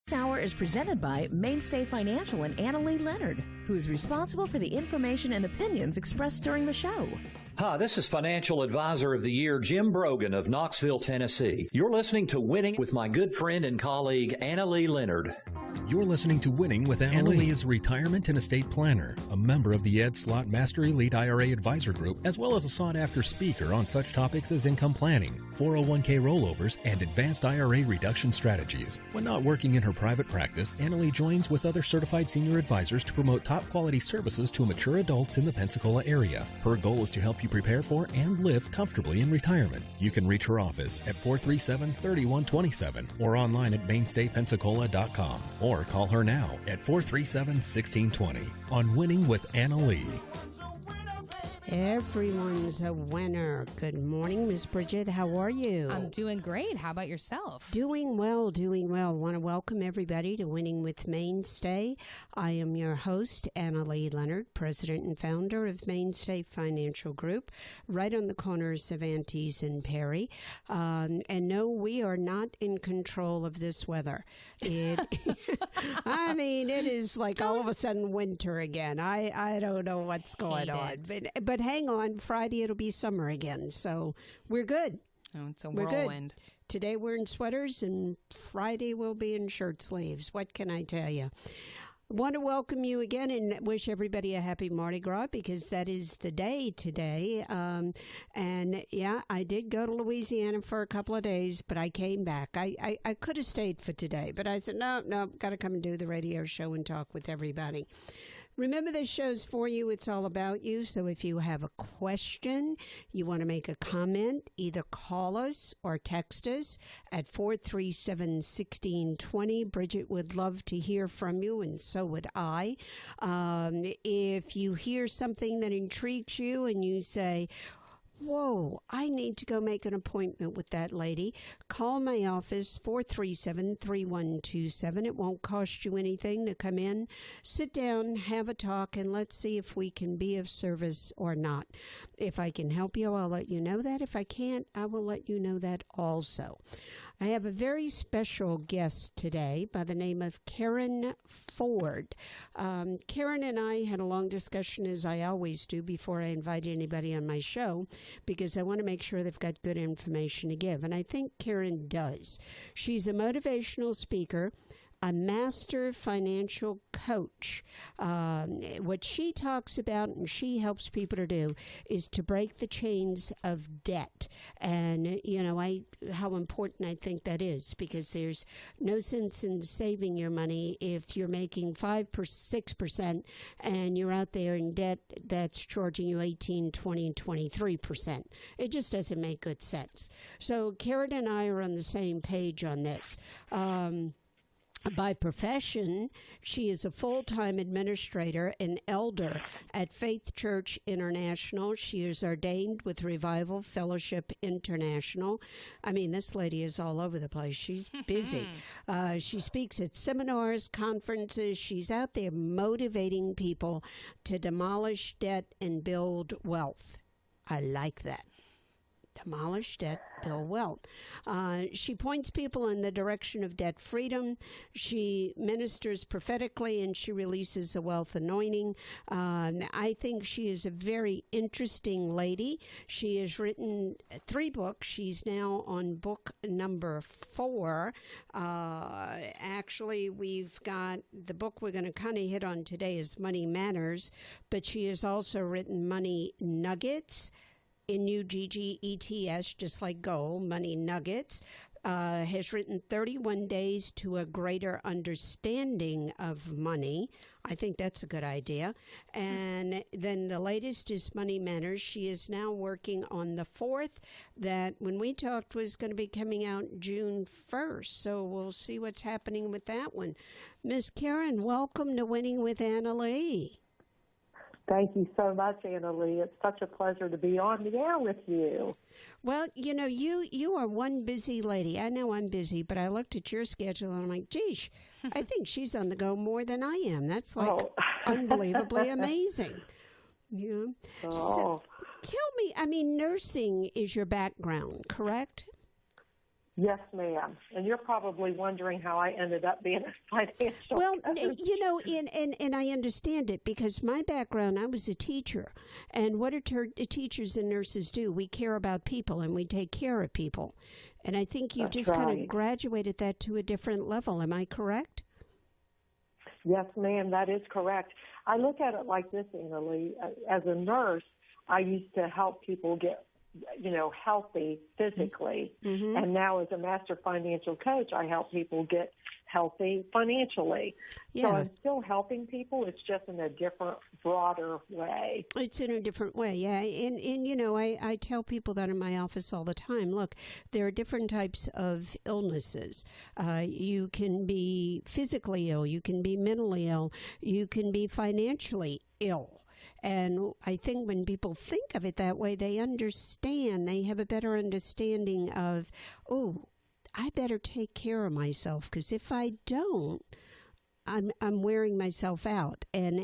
This hour is presented by Mainstay Financial and Annalee Leonard, who is responsible for the information and opinions expressed during the show. Hi, this is Financial Advisor of the Year, Jim Brogan of Knoxville, Tennessee. You're listening to Winning with my good friend and colleague, Annalee Leonard. You're listening to Winning with Annalee. Annalee is a retirement and estate planner, a member of the Ed Slott Master Elite IRA Advisor Group, as well as a sought-after speaker on such topics as income planning, 401k rollovers, and advanced IRA reduction strategies. When not working in her private practice, Annalee joins with other certified senior advisors to promote top-quality services to mature adults in the Pensacola area. Her goal is to help you prepare for and live comfortably in retirement. You can reach her office at 437-3127 or online at mainstaypensacola.com, or call her now at 437-1620 on Winning with Annalee. Everyone's a winner. Good morning, Miss Bridget. How are you? I'm doing great. How about yourself? Doing well, doing well. Want to welcome everybody to Winning with Mainstay. I am your host, Annalee Leonard, president and founder of Mainstay Financial Group, right on the corners of Antes and Perry. And no, we are not in control of this weather. I mean, it is like all of a sudden winter again. I don't know what's going on. But hang on, Friday it'll be summer again, so we're good. Oh, it's a whirlwind. Today we're in sweaters, and Friday we'll be in shirt sleeves. What can I tell you? I want to welcome you again and wish everybody a happy Mardi Gras, because that is the day today. And yeah, I did go to Louisiana for a couple of days, but I came back. I could have stayed for today, but I said, no, got to come and do the radio show and talk with everybody. Remember, this show's for you. It's all about you. So if you have a question, you want to make a comment, either call us or text us at 437-1620. Bridget would love to hear from you, and so would I. If you hear something that intrigues you and you say, whoa, I need to go make an appointment with that lady, call my office, 437-3127. It won't cost you anything to come in, sit down, have a talk, and let's see if we can be of service or not. If I can help you, I'll let you know that. If I can't, I will let you know that also. I have a very special guest today by the name of Karen Ford. Karen and I had a long discussion, as I always do, before I invite anybody on my show, because I want to make sure they've got good information to give. And I think Karen does. She's a motivational speaker, a master financial coach. What she talks about and she helps people to do is to break the chains of debt. And, you know, how important I think that is, because there's no sense in saving your money if you're making 6% and you're out there in debt that's charging you 18, 20, 23%. It just doesn't make good sense. So Karen and I are on the same page on this. By profession, she is a full-time administrator and elder at Faith Church International. She is ordained with Revival Fellowship International. I mean, this lady is all over the place. She's busy. She speaks at seminars, conferences. She's out there motivating people to demolish debt and build wealth. I like that. Demolish debt, build wealth. She points people in the direction of debt freedom. She ministers prophetically, and she releases a wealth anointing. I think she is a very interesting lady. She has written 3 books. She's now on book number 4. Actually, we've got the book we're going to kind of hit on today is Money Manners, but she has also written Money Nuggets, Nuggets, just like gold, Money Nuggets, has written 31 Days to a Greater Understanding of Money. I think that's a good idea. And then the latest is Money Manners. She is now working on the 4th that, when we talked, was going to be coming out June 1st. So we'll see what's happening with that one. Miss Karen, welcome to Winning with Annalee. Thank you so much, Annalee. It's such a pleasure to be on the air with you. Well, you know, you are one busy lady. I know I'm busy, but I looked at your schedule and I'm like, geez, I think she's on the go more than I am. That's like unbelievably amazing. Yeah. Oh. So tell me, I mean, nursing is your background, correct? Yes, ma'am. And you're probably wondering how I ended up being a financial coach. You know, and I understand it because my background, I was a teacher. And what do teachers and nurses do? We care about people and we take care of people. And I think you just kind of graduated that to a different level. Am I correct? Yes, ma'am, that is correct. I look at it like this, Anna Lee. As a nurse, I used to help people get healthy physically. Mm-hmm. And now as a master financial coach, I help people get healthy financially. Yeah. So I'm still helping people. It's just in a different, broader way. It's in a different way, yeah. And I tell people that in my office all the time. Look, there are different types of illnesses. You can be physically ill. You can be mentally ill. You can be financially ill. And I think when people think of it that way, they understand, they have a better understanding of, I better take care of myself, because if I don't, I'm wearing myself out. And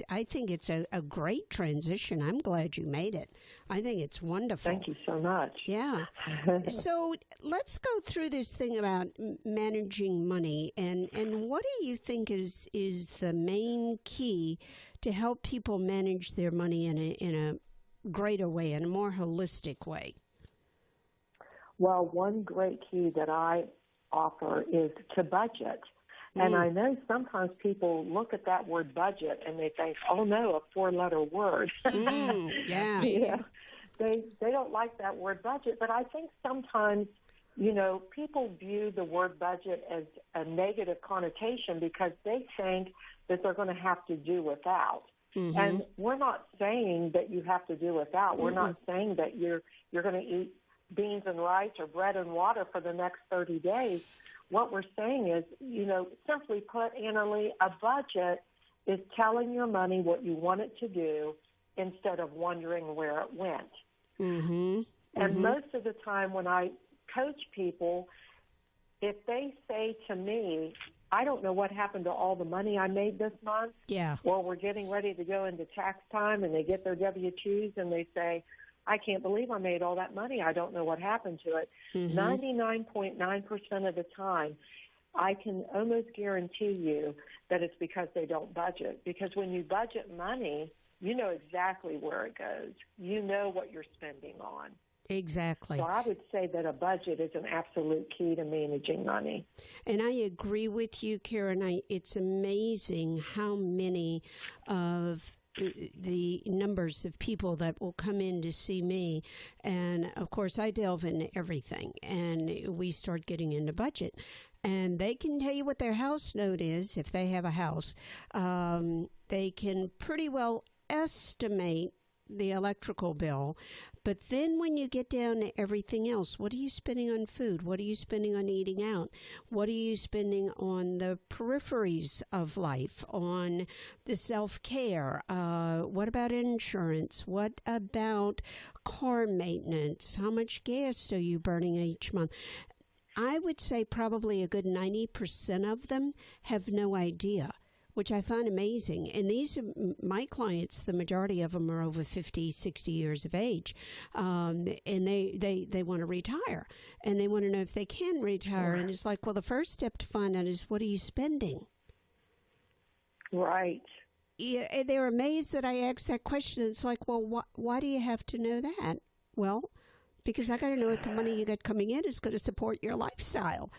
I think it's a great transition. I'm glad you made it. I think it's wonderful. Thank you so much. Yeah. So let's go through this thing about managing money. And what do you think is the main key to help people manage their money in a greater way, in a more holistic way? Well, one great key that I offer is to budget. And I know sometimes people look at that word budget and they think, oh, no, a 4-letter word. Yeah. They don't like that word budget. But I think sometimes, people view the word budget as a negative connotation because they think that they're going to have to do without. Mm-hmm. And we're not saying that you have to do without. We're not saying that you're going to eat beans and rice or bread and water for the next 30 days. What we're saying is, simply put, Anna Lee, a budget is telling your money what you want it to do instead of wondering where it went. Mm-hmm. And most of the time when I coach people, if they say to me, I don't know what happened to all the money I made this month, or we're getting ready to go into tax time and they get their W-2s and they say, I can't believe I made all that money. I don't know what happened to it. 99.9% of the time, I can almost guarantee you that it's because they don't budget. Because when you budget money, you know exactly where it goes. You know what you're spending on. Exactly. So I would say that a budget is an absolute key to managing money. And I agree with you, Karen. It's amazing how many of the numbers of people that will come in to see me. And, of course, I delve into everything. And we start getting into budget. And they can tell you what their house note is if they have a house. They can pretty well estimate the electrical bill. But then when you get down to everything else, what are you spending on food? What are you spending on eating out? What are you spending on the peripheries of life, on the self-care? What about insurance? What about car maintenance? How much gas are you burning each month? I would say probably a good 90% of them have no idea, which I find amazing. And these are my clients, the majority of them are over 50, 60 years of age. And they want to retire. And they want to know if they can retire. And it's like, well, the first step to find out is, what are you spending? Right. Yeah, and they're amazed that I asked that question. It's like, well, why do you have to know that? Well, because I got to know if the money you got coming in is going to support your lifestyle.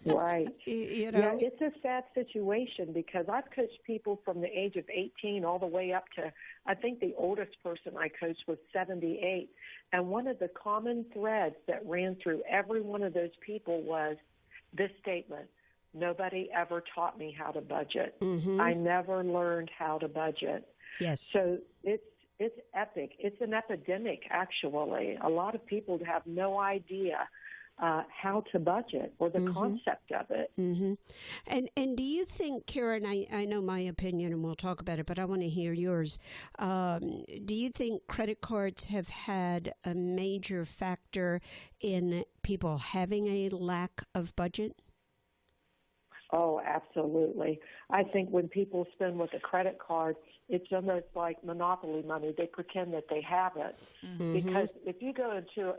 Right. Yeah, it's a sad situation because I've coached people from the age of 18 all the way up to, I think the oldest person I coached was 78. And one of the common threads that ran through every one of those people was this statement: nobody ever taught me how to budget. Mm-hmm. I never learned how to budget. Yes. So it's epic. It's an epidemic, actually. A lot of people have no idea how to budget or the concept of it. Mm-hmm. And do you think, Karen, I know my opinion and we'll talk about it, but I want to hear yours. Do you think credit cards have had a major factor in people having a lack of budget? Oh, absolutely. I think when people spend with a credit card, it's almost like monopoly money. They pretend that they have it. Mm-hmm. Because if you go into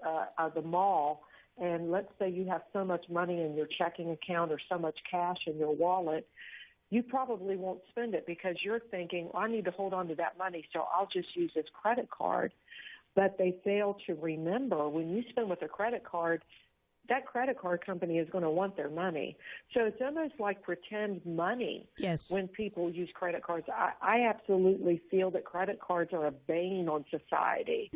the mall and let's say you have so much money in your checking account or so much cash in your wallet, you probably won't spend it because you're thinking, I need to hold on to that money, so I'll just use this credit card. But they fail to remember when you spend with a credit card, that credit card company is going to want their money. So it's almost like pretend money when people use credit cards. I absolutely feel that credit cards are a bane on society,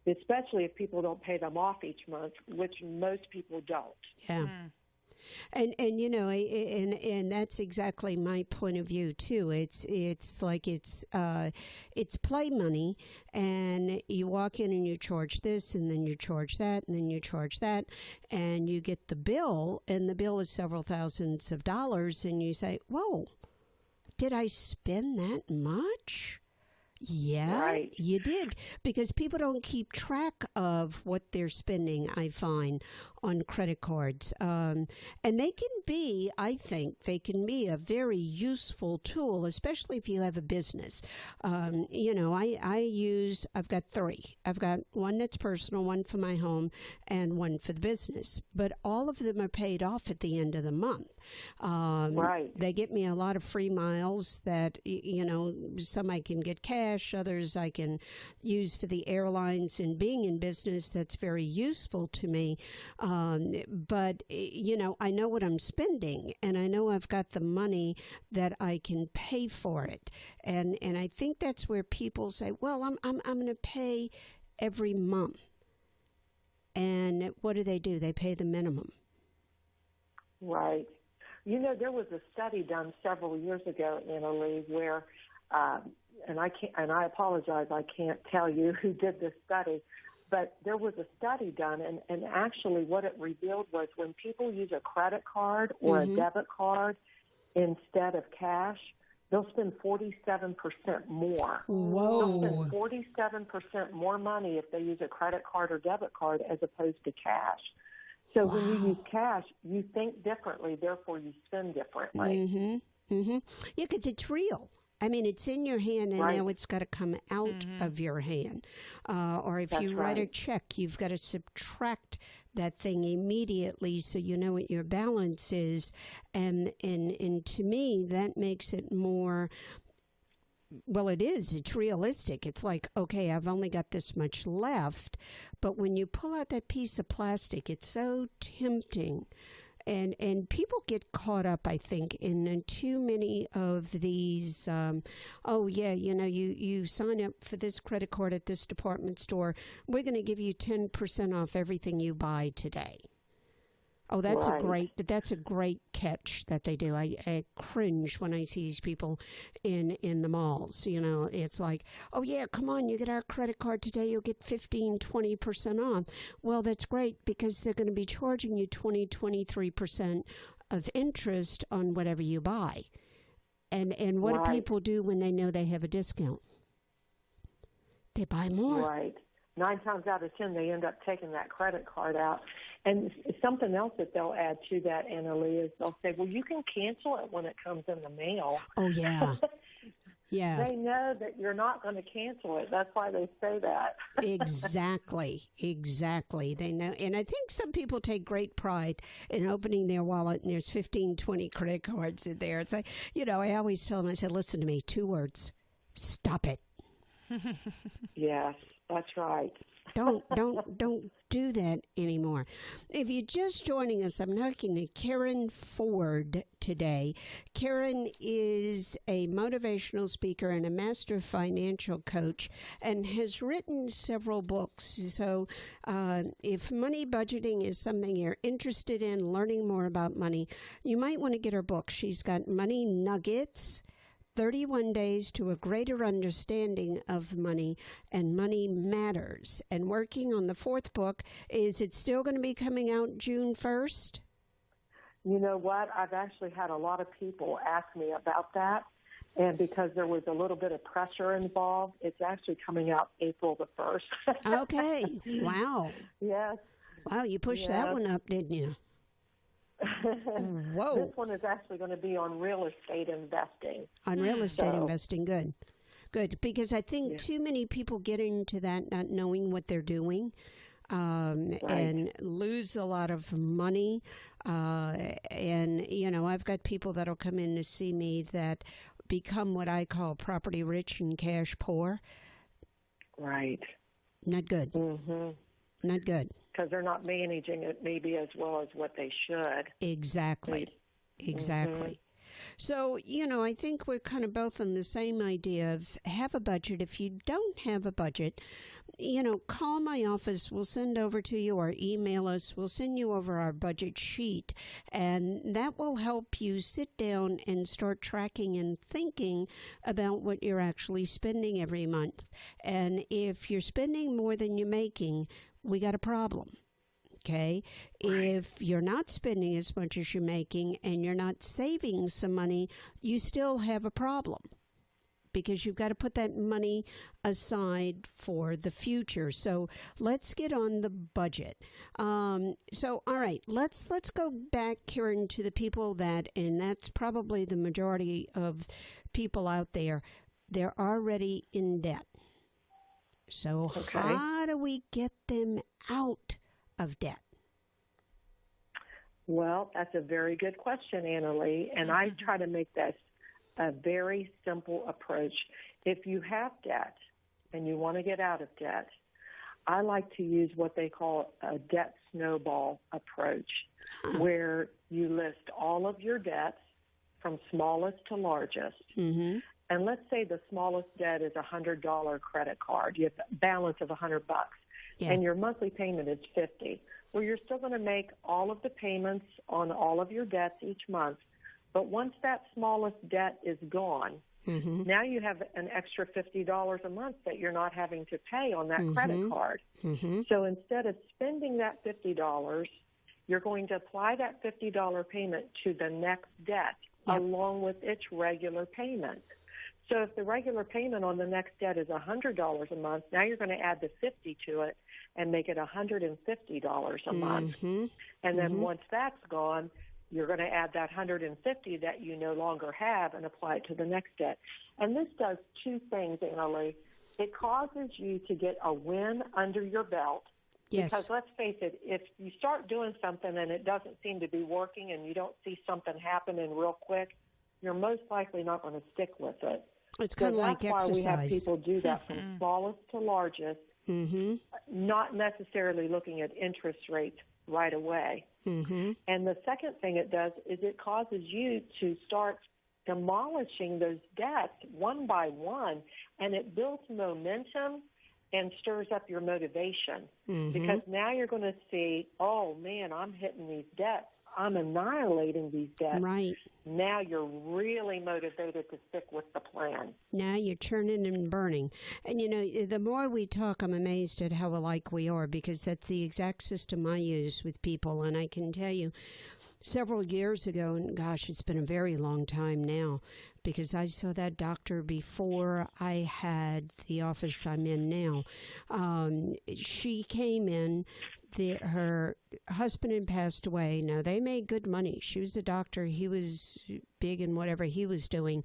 especially if people don't pay them off each month, which most people don't. Yeah. And you know, and that's exactly my point of view too. It's like it's play money, and you walk in and you charge this, and then you charge that, and then you charge that, and you get the bill, and the bill is several thousands of dollars, and you say, "Whoa, did I spend that much?" Yeah, you did, because people don't keep track of what they're spending, I find, on credit cards. And they can be, I think, they can be a very useful tool, especially if you have a business. You know, I've got three. I've got one that's personal, one for my home, and one for the business. But all of them are paid off at the end of the month. They get me a lot of free miles that, you know, some I can get cash, others I can use for the airlines. And being in business, that's very useful to me. But, you know, I know what I'm spending, and I know I've got the money that I can pay for it. And I think that's where people say, well, I'm going to pay every month. And what do? They pay the minimum. Right. You know, there was a study done several years ago, Annalee, where, and I apologize, I can't tell you who did this study, but there was a study done, and actually what it revealed was when people use a credit card or a debit card instead of cash, they'll spend 47% more. Whoa. They'll spend 47% more money if they use a credit card or debit card as opposed to cash. So when you use cash, you think differently, therefore you spend differently. Yeah, because it's real. I mean, it's in your hand, and now it's got to come out of your hand. Or if you write a check, you've got to subtract that thing immediately so you know what your balance is. And to me, that makes it more... Well, it is. It's realistic. It's like, okay, I've only got this much left. But when you pull out that piece of plastic, it's so tempting. And people get caught up, I think, in too many of these, you sign up for this credit card at this department store. We're going to give you 10% off everything you buy today. Oh, that's a great catch that they do. I cringe when I see these people in the malls. You know, it's like, oh yeah, come on, you get our credit card today, you'll get 15-20% off. Well, that's great, because they're going to be charging you 23% of interest on whatever you buy. And what do people do when they know they have a discount? They buy more. Right. 9 times out of 10, they end up taking that credit card out. And something else that they'll add to that, Annalee, is they'll say, well, you can cancel it when it comes in the mail. Oh, yeah. Yeah. They know that you're not going to cancel it. That's why they say that. Exactly. They know. And I think some people take great pride in opening their wallet, and there's 15, 20 credit cards in there. It's like, you know, I always tell them, I said, listen to me, 2 words, stop it. Yes, that's right. Don't do that anymore. If you're just joining us, I'm talking to Karen Ford today. Karen is a motivational speaker and a master financial coach, and has written several books. So if money budgeting is something you're interested in, learning more about money, you might want to get her book. She's got Money Nuggets, 31 Days to a Greater Understanding of Money, and Money Matters. And working on the 4th book. Is it still going to be coming out June 1st? You know what? I've actually had a lot of people ask me about that. And because there was a little bit of pressure involved, it's actually coming out April the 1st. Okay. Wow. Yes. Wow, you pushed that one up, didn't you? Whoa. This one is actually going to be on real estate investing. On real estate investing, good. Because I think too many people get into that not knowing what they're doing. and lose a lot of money. And, I've got people that'll come in to see me that become what I call property rich and cash poor. Right. Not good. Mm-hmm. Not good. Because they're not managing it maybe as well as what they should. Exactly. Exactly. So, I think we're kind of both on the same idea of have a budget. If you don't have a budget, call my office. We'll send over to you or email us. We'll send you over our budget sheet, and that will help you sit down and start tracking and thinking about what you're actually spending every month. And if you're spending more than you're making, we got a problem. Okay, if you're not spending as much as you're making and you're not saving some money, you still have a problem because you've got to put that money aside for the future. So let's get on the budget. All right, let's go back, Karen, to the people and that's probably the majority of people out there, they're already in debt. So how do we get them out of debt? Well, that's a very good question, Annalee, and I try to make this a very simple approach. If you have debt and you want to get out of debt, I like to use what they call a debt snowball approach, where you list all of your debts from smallest to largest. Mm-hmm. And let's say the smallest debt is a $100 credit card. You have a balance of $100, and your monthly payment is $50. Well, you're still going to make all of the payments on all of your debts each month. But once that smallest debt is gone, now you have an extra $50 a month that you're not having to pay on that credit card. So instead of spending that $50, you're going to apply that $50 payment to the next debt along with its regular payment. So if the regular payment on the next debt is $100 a month, now you're going to add the $50 to it and make it $150 a month. And then once that's gone, you're going to add that $150 that you no longer have and apply it to the next debt. And this does two things, Annalee. It causes you to get a win under your belt. Yes. Because let's face it, if you start doing something and it doesn't seem to be working and you don't see something happening real quick, you're most likely not going to stick with it. It's kind of like exercise. That's why we have people do that from smallest to largest, not necessarily looking at interest rates right away. And the second thing it does is it causes you to start demolishing those debts one by one, and it builds momentum and stirs up your motivation because now you're going to see, oh, man, I'm hitting these debts. I'm annihilating these debts. Right. Now you're really motivated to stick with the plan. Now you're churning and burning. And, the more we talk, I'm amazed at how alike we are because that's the exact system I use with people. And I can tell you, several years ago, and gosh, it's been a very long time now, because I saw that doctor before I had the office I'm in now. She came in. Her husband had passed away. Now, they made good money. She was a doctor. He was big in whatever he was doing.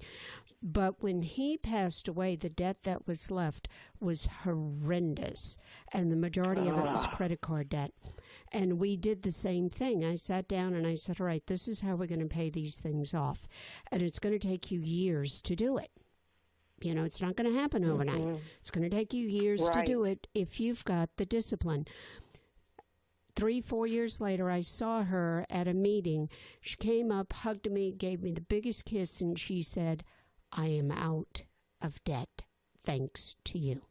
But when he passed away, the debt that was left was horrendous. And the majority of it was credit card debt. And we did the same thing. I sat down and I said, all right, this is how we're going to pay these things off. And it's going to take you years to do it. It's not going to happen overnight. It's going to take you years to do it if you've got the discipline. 3-4 years later, I saw her at a meeting. She came up, hugged me, gave me the biggest kiss, and she said, I am out of debt, thanks to you.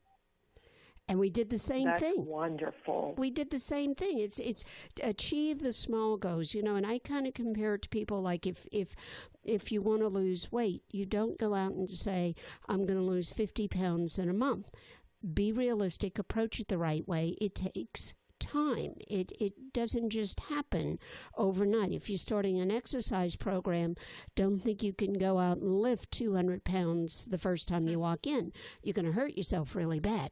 And we did the same thing. That's wonderful. We did the same thing. It's achieve the small goals, and I kind of compare it to people like if you want to lose weight, you don't go out and say, I'm going to lose 50 pounds in a month. Be realistic, approach it the right way. It takes time. It doesn't just happen overnight. If you're starting an exercise program, don't think you can go out and lift 200 pounds the first time you walk in. You're going to hurt yourself really bad,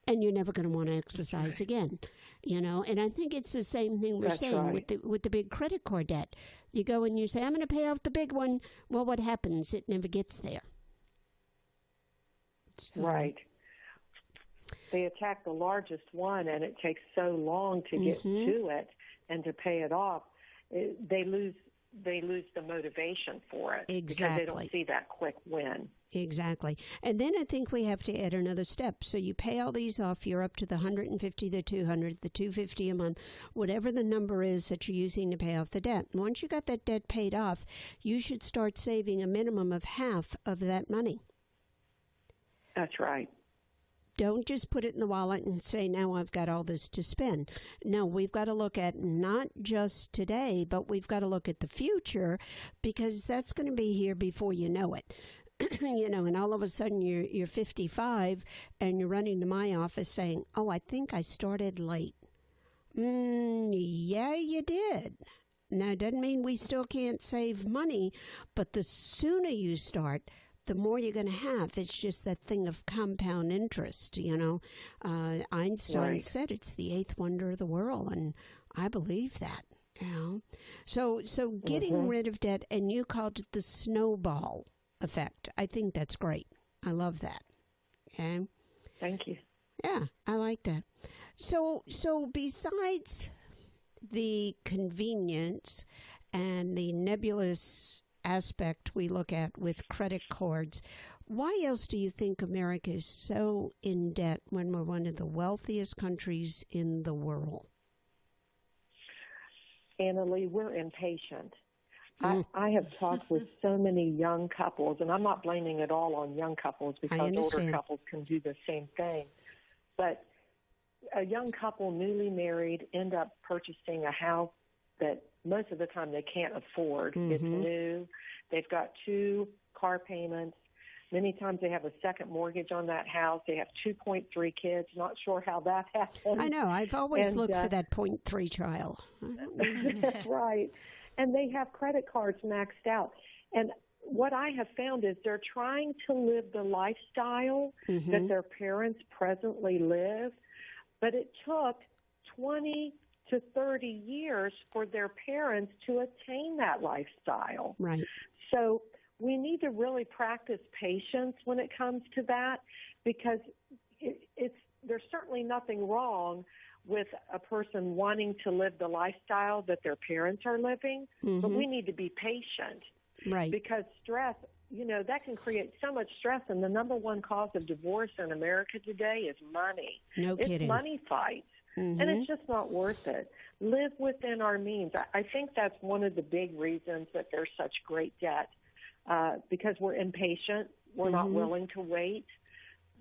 and you're never going to want to exercise again. And I think it's the same thing we're saying with the big credit card debt. You go and you say, I'm going to pay off the big one. Well, what happens? It never gets there. Right. they attack the largest one, and it takes so long to get to it and to pay it off. They lose the motivation for it because they don't see that quick win. Exactly. And then I think we have to add another step. So you pay all these off, you're up to the 150, the 200, the 250 a month, whatever the number is that you're using to pay off the debt. And once you got that debt paid off, you should start saving a minimum of half of that money. That's right. Don't just put it in the wallet and say, now I've got all this to spend. No, we've got to look at not just today, but we've got to look at the future, because that's going to be here before you know it. And all of a sudden you're 55 and you're running to my office saying, oh, I think I started late. Yeah, you did. Now, it doesn't mean we still can't save money, but the sooner you start, the more you're going to have. It's just that thing of compound interest, Einstein said it's the eighth wonder of the world, and I believe that, So getting rid of debt, and you called it the snowball effect. I think that's great. I love that. Okay? Thank you. Yeah, I like that. So besides the convenience and the nebulous aspect we look at with credit cards, why else do you think America is so in debt when we're one of the wealthiest countries in the world? Annalee, we're impatient. I have talked with so many young couples, and I'm not blaming it all on young couples because older couples can do the same thing. But a young couple newly married end up purchasing a house that most of the time they can't afford. It's new. They've got 2 car payments. Many times they have a second mortgage on that house. They have 2.3 kids. Not sure how that happened. I know. I've always looked for that 0.3 child. That's right. And they have credit cards maxed out. And what I have found is they're trying to live the lifestyle that their parents presently live, but it took 20 to 30 years for their parents to attain that lifestyle. Right. So we need to really practice patience when it comes to that, because there's certainly nothing wrong with a person wanting to live the lifestyle that their parents are living, but we need to be patient. Right. Because stress, that can create so much stress, and the number one cause of divorce in America today is money. No kidding. It's money fights, and it's just not worth it. Live within our means. I think that's one of the big reasons that there's such great debt, because we're impatient. We're not willing to wait.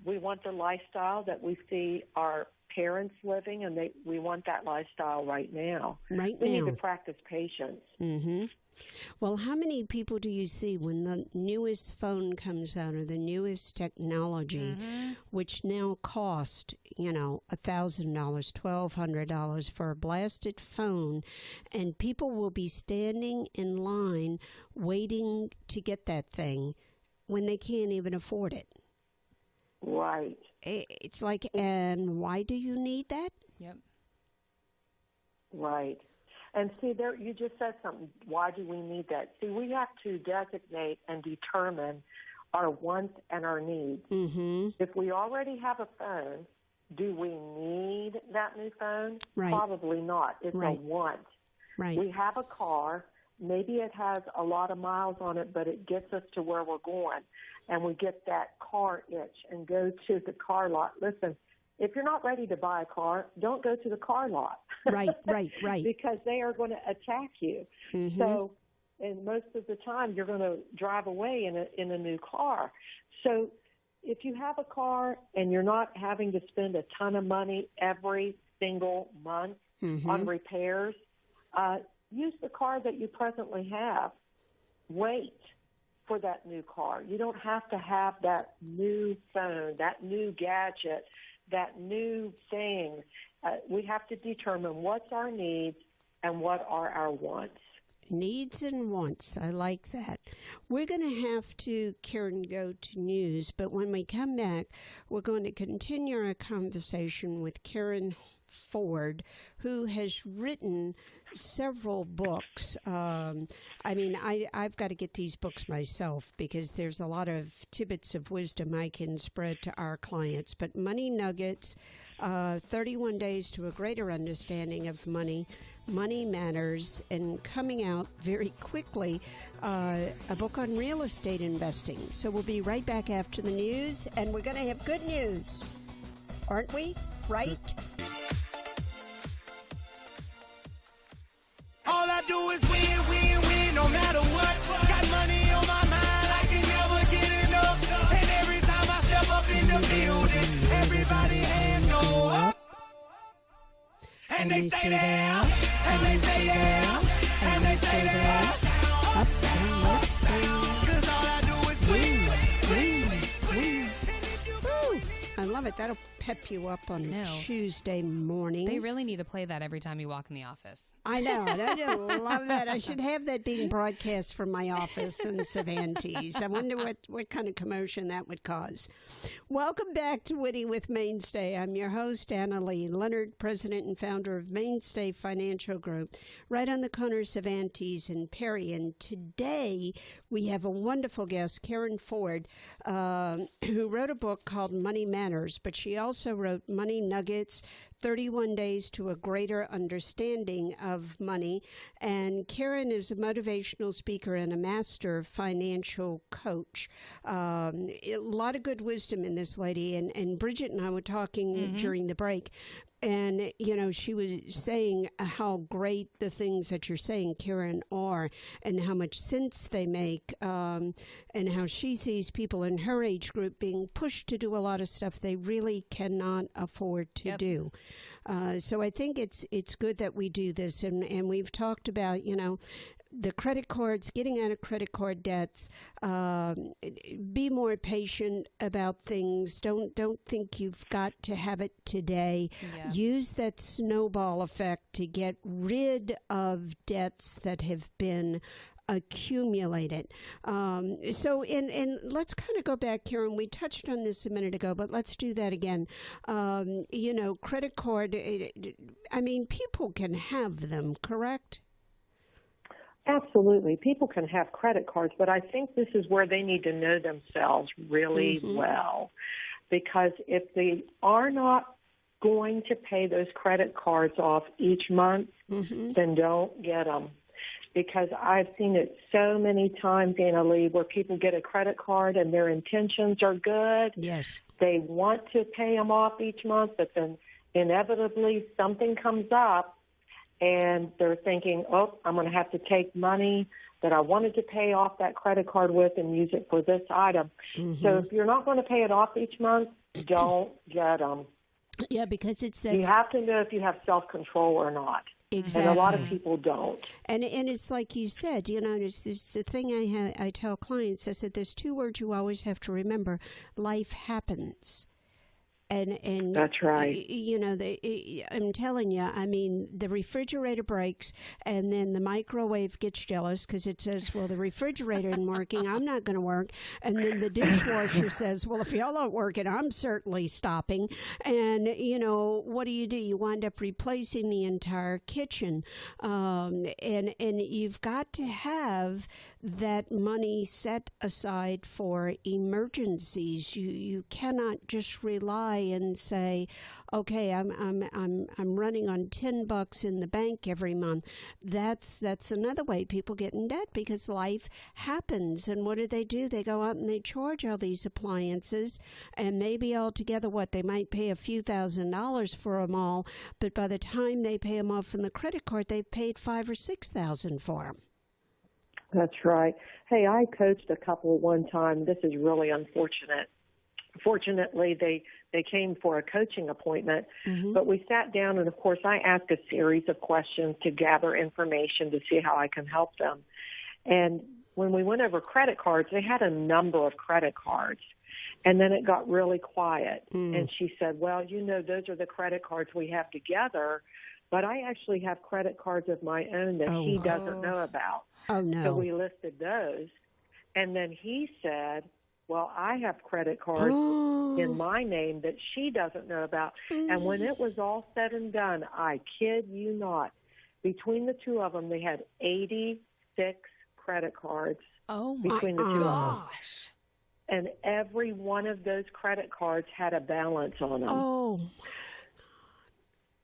We want the lifestyle that we see our parents living, and we want that lifestyle right now. We need to practice patience. Well, how many people do you see when the newest phone comes out or the newest technology, which now cost, $1,000, $1,200 for a blasted phone, and people will be standing in line waiting to get that thing when they can't even afford it? Right. It's like, and why do you need that? Yep. Right. And see, there you just said something. Why do we need that? See, we have to designate and determine our wants and our needs. If we already have a phone, do we need that new phone? Right. Probably not. It's a want. Right. We have a car. Maybe it has a lot of miles on it, but it gets us to where we're going. And we get that car itch and go to the car lot. Listen, if you're not ready to buy a car, don't go to the car lot. Right. Because they are going to attack you. So, and most of the time, you're going to drive away in a new car. So if you have a car and you're not having to spend a ton of money every single month on repairs, use the car that you presently have. Wait for that new car. You don't have to have that new phone, that new gadget, that new thing. We have to determine what's our needs and what are our wants. Needs and wants. I like that. We're going to have to, Karen, go to news, but when we come back, we're going to continue our conversation with Karen Ford, who has written several books. I've got to get these books myself because there's a lot of tidbits of wisdom I can spread to our clients. But Money Nuggets, 31 Days to a Greater Understanding of Money, Money Matters, and coming out very quickly, a book on real estate investing. So we'll be right back after the news, and we're going to have good news, aren't we? Right? All I do is win, win, win, no matter what. Got money on my mind, I can never get enough. And every time I step up in the building, everybody hands go up. And they stay there, and they stay there, and they stay there. Up, down, left, down. 'Cause all I do is win, win, win. Woo! I love it. That'll pep you up on a Tuesday morning. They really need to play that every time you walk in the office. I know. I just love that. I should have that being broadcast from my office in Cervantes. I wonder what kind of commotion that would cause. Welcome back to Winning with Mainstay. I'm your host, Anna Lee Leonard, president and founder of Mainstay Financial Group, right on the corner of Cervantes and Perry. And today we have a wonderful guest, Karen Ford, who wrote a book called Money Matters, but she also wrote Money Nuggets, 31 Days to a Greater Understanding of Money. And Karen is a motivational speaker and a master financial coach. A lot of good wisdom in this lady. And Bridget and I were talking during the break. And, she was saying how great the things that you're saying, Karen, are, and how much sense they make, and how she sees people in her age group being pushed to do a lot of stuff they really cannot afford to do. So I think it's good that we do this, and we've talked about, the credit cards, getting out of credit card debts, be more patient about things. Don't think you've got to have it today. Yeah. Use that snowball effect to get rid of debts that have been accumulated. So let's kind of go back, Karen. We touched on this a minute ago, but let's do that again. Credit card, people can have them, correct? Absolutely. People can have credit cards, but I think this is where they need to know themselves really well. Because if they are not going to pay those credit cards off each month, then don't get them. Because I've seen it so many times, Anna Lee, where people get a credit card and their intentions are good. Yes. They want to pay them off each month, but then inevitably something comes up and they're thinking, I'm going to have to take money that I wanted to pay off that credit card with and use it for this item. So if you're not going to pay it off each month, don't get them. Yeah, because it's you have to know if you have self-control or not. Exactly. And a lot of people don't. And it's like you said, it's the thing I tell clients. I said, there's two words you always have to remember. Life happens. And that's right. I'm telling you, the refrigerator breaks, and then the microwave gets jealous because it says, well, the refrigerator isn't working, I'm not going to work. And then the dishwasher says, well, if y'all aren't working, I'm certainly stopping. And, what do? You wind up replacing the entire kitchen. And you've got to have that money set aside for emergencies. You cannot just rely and say, okay, I'm running on $10 in the bank every month. That's another way people get in debt, because life happens. And what do? They go out and they charge all these appliances, and maybe altogether they might pay a few $1,000s for them all, but by the time they pay them off from the credit card, they've paid $5,000 or $6,000 for them. That's right. Hey, I coached a couple one time. This is really unfortunate. Fortunately, they came for a coaching appointment, but we sat down, and, of course, I asked a series of questions to gather information to see how I can help them. And when we went over credit cards, they had a number of credit cards, and then it got really quiet. And she said, well, those are the credit cards we have together, but I actually have credit cards of my own that he doesn't know about. Oh, no. So we listed those. And then he said, Well, I have credit cards in my name that she doesn't know about. And when it was all said and done, I kid you not, between the two of them, they had 86 credit cards. Oh, my between the two of them. gosh. And every one of those credit cards had a balance on them. Oh,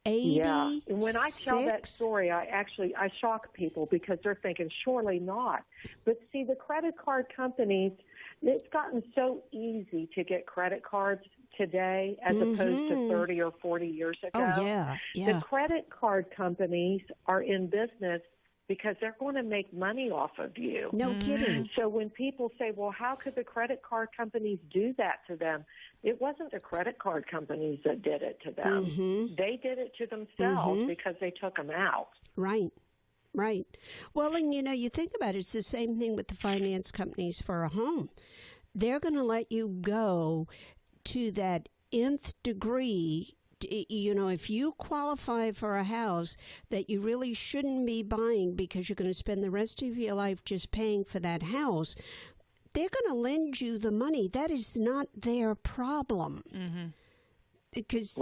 86? Yeah. And when I tell that story, I shock people because they're thinking, surely not. But see, the credit card companies, it's gotten so easy to get credit cards today as opposed to 30 or 40 years ago. Oh, yeah. The credit card companies are in business because they're going to make money off of you. No kidding. So when people say, well, how could the credit card companies do that to them? It wasn't the credit card companies that did it to them. They did it to themselves because they took them out. Right. Right. Well, and you think about it, it's the same thing with the finance companies for a home. They're going to let you go to that nth degree. If you qualify for a house that you really shouldn't be buying because you're going to spend the rest of your life just paying for that house, they're going to lend you the money. That is not their problem. Because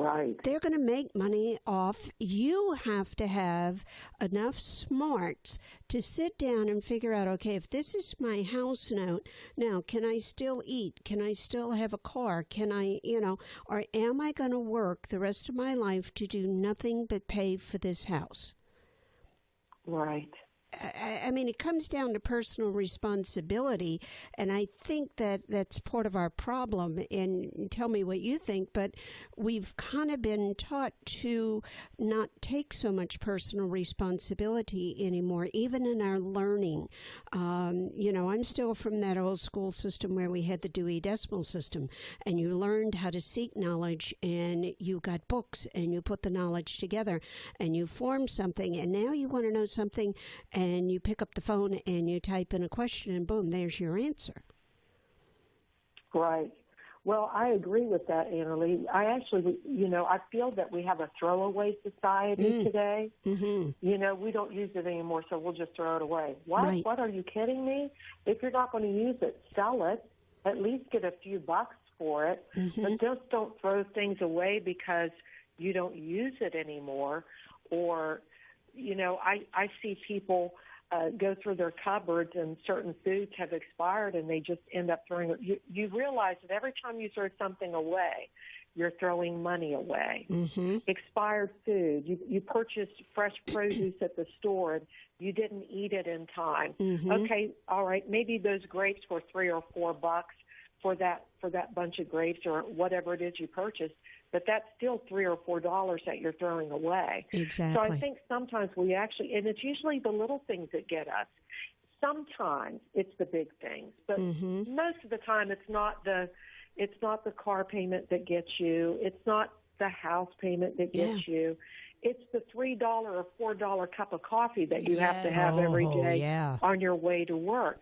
they're going to make money off. You have to have enough smarts to sit down and figure out, okay, if this is my house note, now can I still eat? Can I still have a car? Can I, or am I going to work the rest of my life to do nothing but pay for this house? Right. I mean, it comes down to personal responsibility, and I think that that's part of our problem. And tell me what you think, but we've kind of been taught to not take so much personal responsibility anymore, even in our learning. I'm still from that old school system where we had the Dewey Decimal System, and you learned how to seek knowledge, and you got books, and you put the knowledge together, and you formed something, and now you want to know something, and you pick up the phone and you type in a question and boom, there's your answer. Right. Well, I agree with that, Annalee. I actually, I feel that we have a throwaway society today. We don't use it anymore, so we'll just throw it away. What? Right. What, are you kidding me? If you're not going to use it, sell it. At least get a few bucks for it. But just don't throw things away because you don't use it anymore. Or, I see people go through their cupboards and certain foods have expired and they just end up throwing it. You realize that every time you throw something away, you're throwing money away. Expired food. You purchased fresh produce at the store and you didn't eat it in time. Okay, all right, maybe those grapes were $3 or $4 for that bunch of grapes or whatever it is you purchased. But that's still $3 or $4 that you're throwing away. Exactly. So I think sometimes we actually, and it's usually the little things that get us. Sometimes it's the big things, but most of the time it's not the car payment that gets you. It's not the house payment that gets you. It's the $3 or $4 cup of coffee that you have to have every day on your way to work.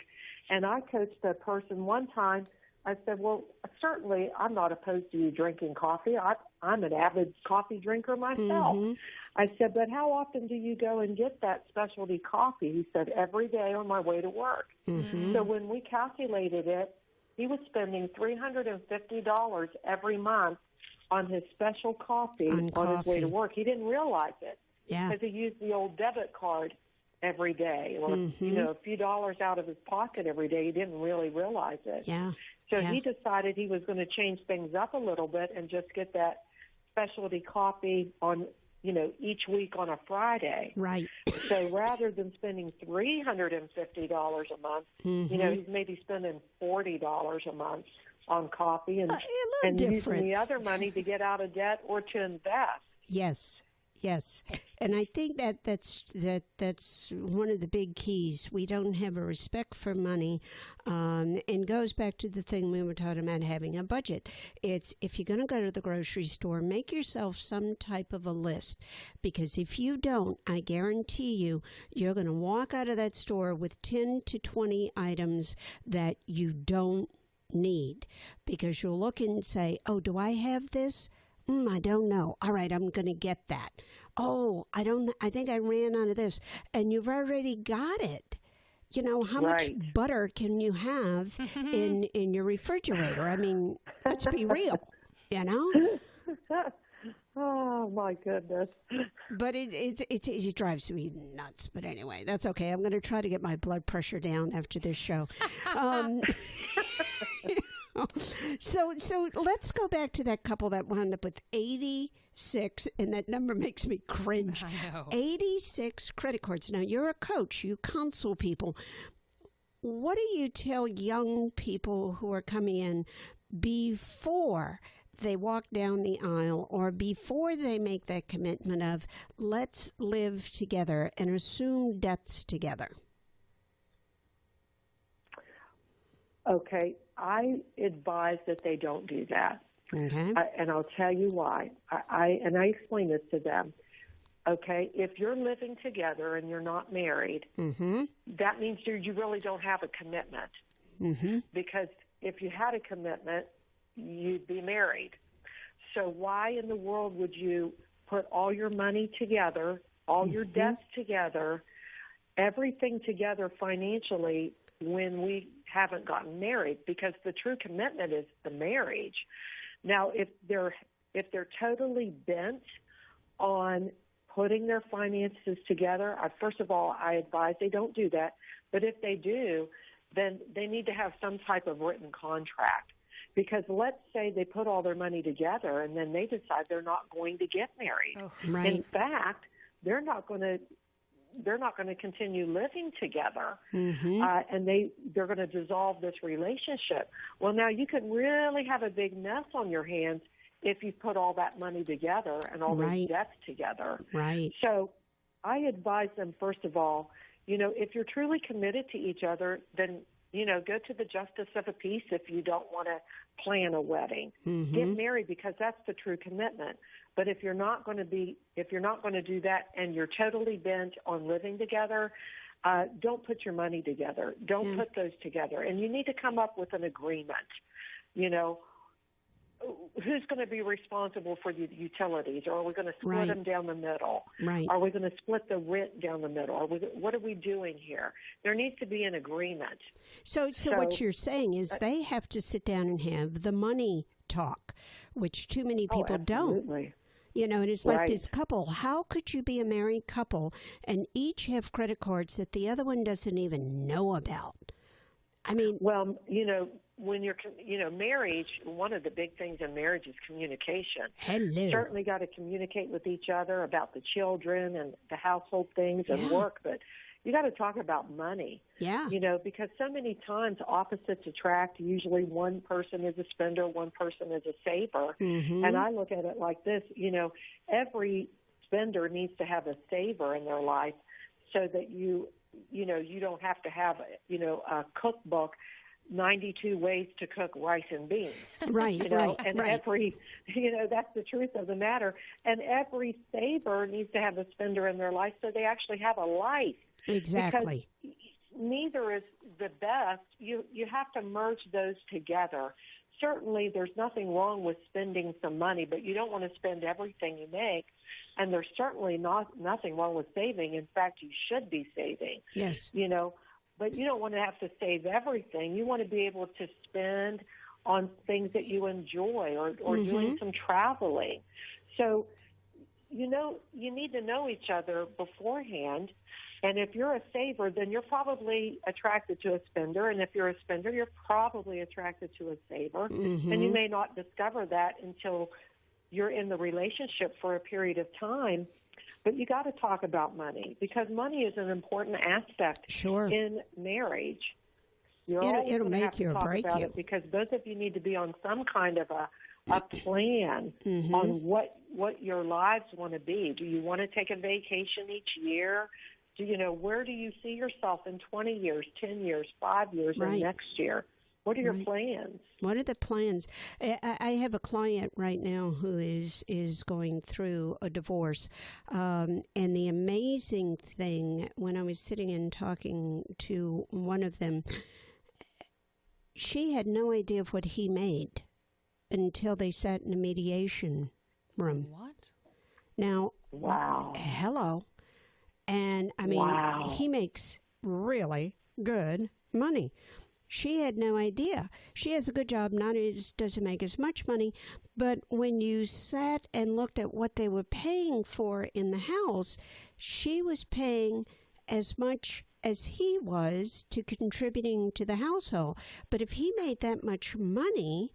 And I coached a person one time. I said, well, certainly I'm not opposed to you drinking coffee. I'm an avid coffee drinker myself. I said, but how often do you go and get that specialty coffee? He said, every day on my way to work. So when we calculated it, he was spending $350 every month on his special coffee on his way to work. He didn't realize it because he used the old debit card every day or, a few dollars out of his pocket every day. He didn't really realize it. So he decided he was going to change things up a little bit and just get that specialty coffee on, each week on a Friday. Right. So rather than spending $350 a month, he's maybe spending $40 a month on coffee and using the other money to get out of debt or to invest. Yes, and I think that's one of the big keys. We don't have a respect for money, and goes back to the thing we were talking about, having a budget. It's if you're going to go to the grocery store, make yourself some type of a list, because if you don't, I guarantee you're going to walk out of that store with 10 to 20 items that you don't need, because you'll look and say, oh, do I have this? I don't know. All right, I'm going to get that. Oh, I think I ran out of this. And you've already got it. how much butter can you have in your refrigerator? I mean, let's be real, Oh, my goodness. But it drives me nuts. But anyway, that's okay. I'm going to try to get my blood pressure down after this show. So let's go back to that couple that wound up with 86, and that number makes me cringe. I know. 86 credit cards. Now, you're a coach. You counsel people. What do you tell young people who are coming in before they walk down the aisle or before they make that commitment of let's live together and assume debts together? Okay, I advise that they don't do that. Okay. And I'll tell you why. I explain this to them. Okay, if you're living together and you're not married, that means you really don't have a commitment. Because if you had a commitment, you'd be married. So why in the world would you put all your money together, all your debts together, everything together financially when we haven't gotten married? Because the true commitment is the marriage. Now, if they're totally bent on putting their finances together, first of all, I advise they don't do that. But if they do, then they need to have some type of written contract. Because let's say they put all their money together and then they decide they're not going to get married. Oh, right. In fact, they're not going to continue living together, and they're going to dissolve this relationship. Well, now you could really have a big mess on your hands if you put all that money together and all those debts together. Right. So I advise them, first of all, if you're truly committed to each other, then go to the justice of a peace if you don't want to plan a wedding. Get married, because that's the true commitment. But if you're not going to do that and you're totally bent on living together, don't put your money together. Don't put those together. And you need to come up with an agreement. Who's going to be responsible for the utilities? Or are we going to split them down the middle? Right. Are we going to split the rent down the middle? What are we doing here? There needs to be an agreement. So what you're saying is they have to sit down and have the money talk, which too many people don't. And it's like this couple. How could you be a married couple and each have credit cards that the other one doesn't even know about? I mean, well, when you're, marriage, one of the big things in marriage is communication. Hello. Certainly got to communicate with each other about the children and the household things and work, but you got to talk about money. Yeah. Because so many times opposites attract. Usually one person is a spender, one person is a saver. And I look at it like this, every spender needs to have a saver in their life so that you don't have to have, a cookbook, 92 ways to cook rice and beans. Right, every, that's the truth of the matter. And every saver needs to have a spender in their life so they actually have a life. Exactly. Because neither is the best. You have to merge those together. Certainly there's nothing wrong with spending some money, but you don't want to spend everything you make. And there's certainly nothing wrong with saving. In fact, you should be saving. Yes. But you don't want to have to save everything. You want to be able to spend on things that you enjoy or doing some traveling. So, you need to know each other beforehand. And if you're a saver, then you're probably attracted to a spender. And if you're a spender, you're probably attracted to a saver. And you may not discover that until you're in the relationship for a period of time. But you got to talk about money, because money is an important aspect in marriage. It'll make you or break you. Because both of you need to be on some kind of a plan on what your lives want to be. Do you want to take a vacation each year? Where do you see yourself in 20 years, 10 years, 5 years, and next year? What are your plans? What are the plans? I have a client right now who is going through a divorce. And the amazing thing, when I was sitting and talking to one of them, she had no idea of what he made until they sat in a mediation room. What? Now, wow. Hello. And, I mean, he makes really good money. She had no idea. She has a good job, doesn't make as much money, but when you sat and looked at what they were paying for in the house, she was paying as much as he was to contributing to the household. But if he made that much money,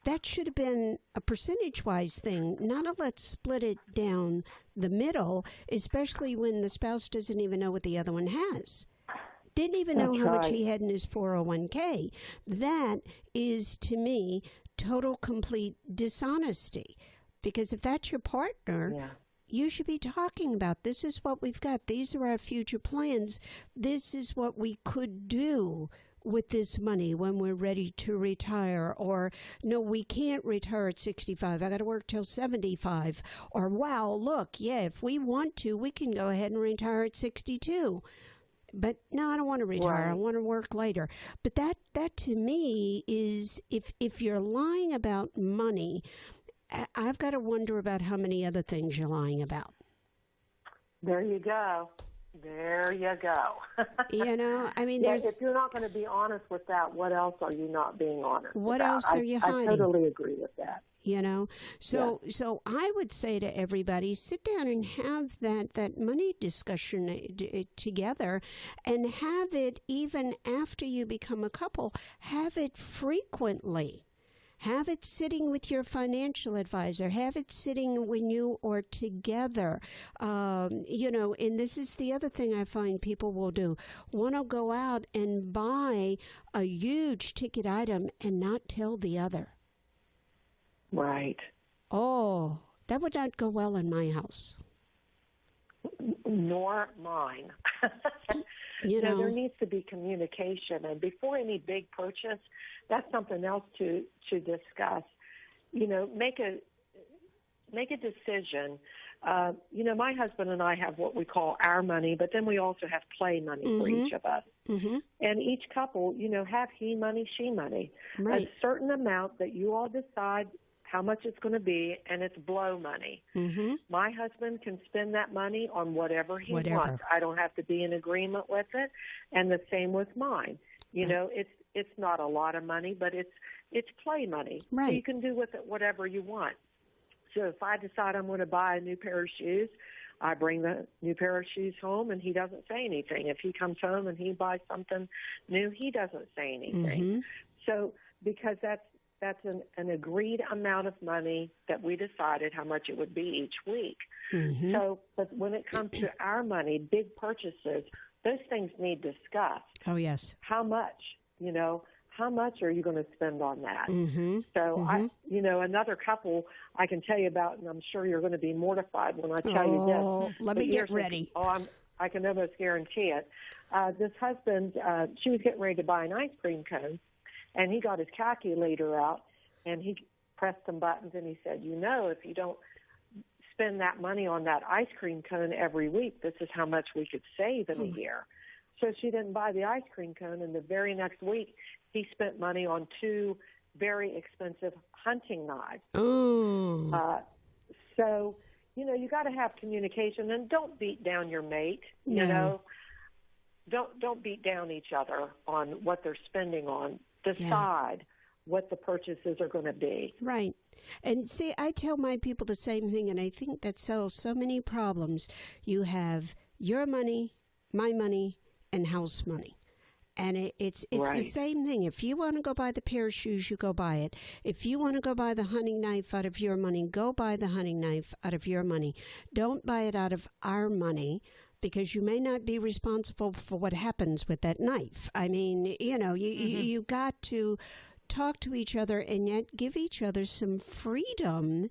that should have been a percentage-wise thing, not a let's split it down the middle, especially when the spouse doesn't even know what the other one has. Didn't even know how much he had in his 401k. That is, to me, total, complete dishonesty. Because if that's your partner, you should be talking about, this is what we've got. These are our future plans. This is what we could do with this money when we're ready to retire. Or, no, we can't retire at 65. I got to work till 75. Or, wow, look, if we want to, we can go ahead and retire at 62. But no, I don't want to retire. I want to work later. But that to me is, if you're lying about money, I've got to wonder about how many other things you're lying about. There you go. I mean, if you're not going to be honest with that, what else are you not being honest What about? else are you hiding? I totally agree with that. So I would say to everybody, sit down and have that money discussion together, and have it even after you become a couple. Have it frequently. Have it sitting with your financial advisor. Have it sitting when you are together. And this is the other thing I find people will do. Want to go out and buy a huge ticket item and not tell the other. Right. Oh, that would not go well in my house. Nor mine. There needs to be communication. And before any big purchase, that's something else to discuss. Make a decision. My husband and I have what we call our money, but then we also have play money for each of us. Mm-hmm. And each couple, have he money, she money. Right. A certain amount that you all decide how much it's going to be, and it's blow money. Mm-hmm. My husband can spend that money on whatever he wants. I don't have to be in agreement with it, and the same with mine. It's not a lot of money, but it's play money. Right. So you can do with it whatever you want. So if I decide I'm going to buy a new pair of shoes, I bring the new pair of shoes home, and he doesn't say anything. If he comes home and he buys something new, he doesn't say anything. Mm-hmm. So because that's an agreed amount of money that we decided how much it would be each week. Mm-hmm. So, but when it comes to our money, big purchases, those things need discussed. Oh, yes. How much, how much are you going to spend on that? Mm-hmm. So, mm-hmm. Another couple I can tell you about, and I'm sure you're going to be mortified when I tell you this. Let me get ready. I can almost guarantee it. This husband, she was getting ready to buy an ice cream cone, and he got his calculator out, and he pressed some buttons, and he said, if you don't spend that money on that ice cream cone every week, this is how much we could save in a year. So she didn't buy the ice cream cone, and the very next week he spent money on 2 very expensive hunting knives. Ooh. So, you got to have communication, and don't beat down your mate, Don't beat down each other on what they're spending on. Decide what the purchases are going to be. Right. And see, I tell my people the same thing, and I think that solves so many problems. You have your money, my money, and house money. And it's right. The same thing. If you want to go buy the pair of shoes, you go buy it. If you want to go buy the hunting knife out of your money, go buy the hunting knife out of your money. Don't buy it out of our money, because you may not be responsible for what happens with that knife. I mean, you got to talk to each other and yet give each other some freedom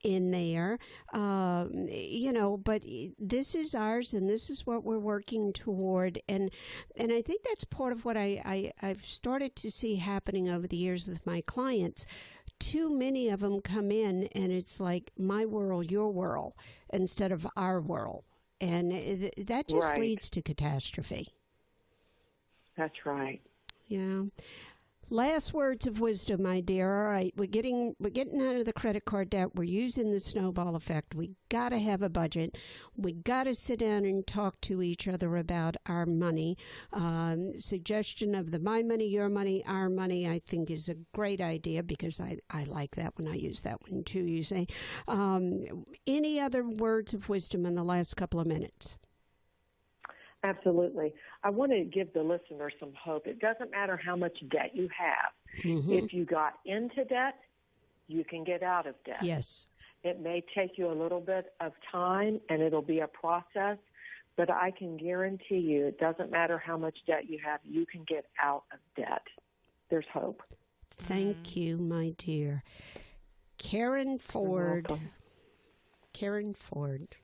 in there, but this is ours, and this is what we're working toward. And I think that's part of what I've started to see happening over the years with my clients. Too many of them come in, and it's like my world, your world, instead of our world. And that just leads to catastrophe. That's right. Yeah. Last words of wisdom, my dear. All right, we're getting out of the credit card debt. We're using the snowball effect. We got to have a budget. We got to sit down and talk to each other about our money. Suggestion of the my money, your money, our money, I think is a great idea because I like that when I use that one too, you say. Any other words of wisdom in the last couple of minutes? Absolutely. I want to give the listener some hope. It doesn't matter how much debt you have. If you got into debt, you can get out of debt. Yes. It may take you a little bit of time, and it'll be a process, but I can guarantee you it doesn't matter how much debt you have, you can get out of debt. There's hope. Thank you, my dear. Karen Ford. Karen Ford.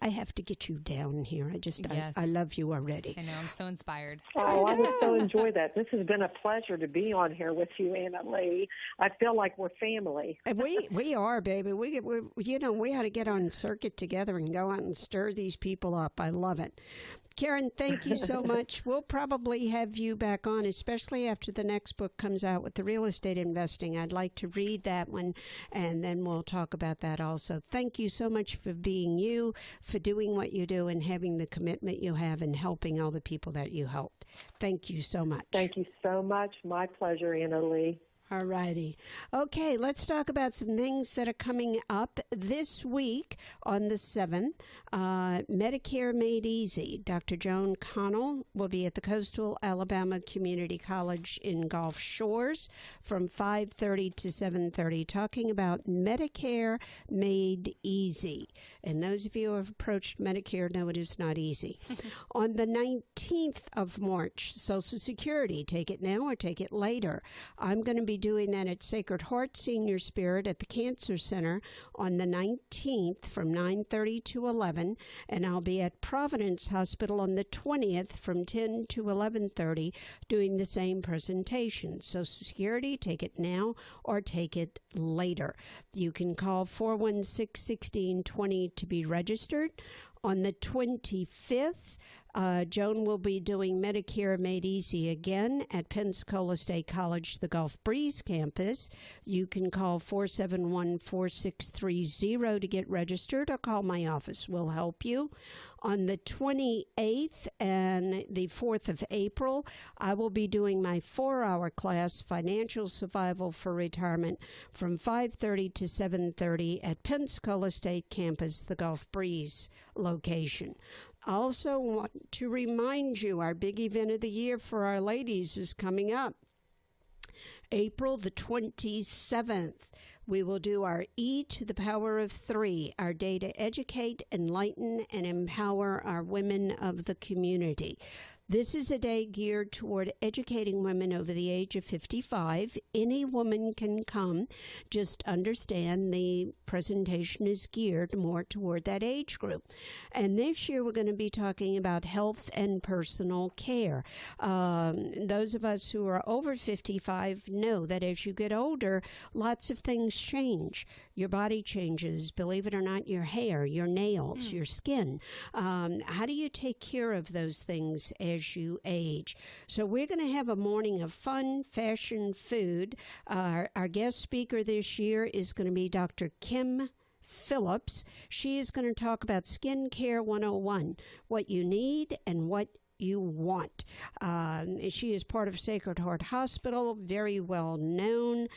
I have to get you down here. Yes. I love you already. I know. I'm so inspired. Oh, I just so enjoy that. This has been a pleasure to be on here with you, Anna Lee. I feel like we're family. We are, baby. We ought to get on circuit together and go out and stir these people up. I love it. Karen, thank you so much. We'll probably have you back on, especially after the next book comes out with the real estate investing. I'd like to read that one, and then we'll talk about that also. Thank you so much for being you, for doing what you do, and having the commitment you have and helping all the people that you help. Thank you so much. Thank you so much. My pleasure, Anna Lee. All righty. Okay, let's talk about some things that are coming up this week on the 7th. Medicare Made Easy. Dr. Joan Connell will be at the Coastal Alabama Community College in Gulf Shores from 5:30 to 7:30 talking about Medicare Made Easy. And those of you who have approached Medicare know it is not easy. On the 19th of March, Social Security, take it now or take it later. I'm going to be doing that at Sacred Heart Senior Spirit at the Cancer Center on the 19th from 9:30 to 11, and I'll be at Providence Hospital on the 20th from 10 to 11:30 doing the same presentation. Social Security, take it now or take it later. You can call 416-1620 to be registered. On the 25th, Joan will be doing Medicare Made Easy again at Pensacola State College, the Gulf Breeze campus. You can call 471-4630 to get registered or call my office. We'll help you. On the 28th and the 4th of April, I will be doing my 4-hour class, Financial Survival for Retirement, from 5:30 to 7:30 at Pensacola State Campus, the Gulf Breeze location. I also want to remind you our big event of the year for our ladies is coming up. April the 27th, we will do our E to the power of 3, our day to educate, enlighten, and empower our women of the community. This is a day geared toward educating women over the age of 55. Any woman can come. Just understand the presentation is geared more toward that age group. And this year we're going to be talking about health and personal care. Those of us who are over 55 know that as you get older, lots of things change. Your body changes, believe it or not, your hair, your nails, your skin. How do you take care of those things as you age? So we're going to have a morning of fun, fashion, food. Our guest speaker this year is going to be Dr. Kim Phillips. She is going to talk about Skincare 101, what you need and what you want. She is part of Sacred Heart Hospital, very well known.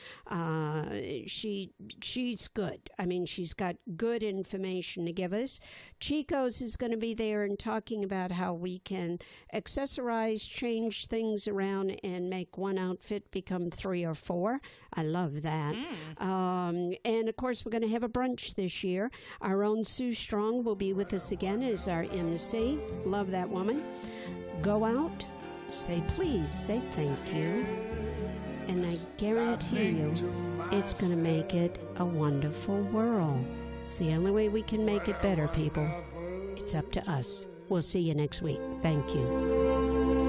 She's good. I mean, she's got good information to give us. Chico's is going to be there and talking about how we can accessorize, change things around, and make one outfit become 3 or 4. I love that. And of course, we're going to have a brunch this year. Our own Sue Strong will be with us again as our MC. Love that woman. Go out, say please, say thank you, and I guarantee you it's going to make it a wonderful world. It's the only way we can make it better, people. It's up to us. We'll see you next week. Thank you.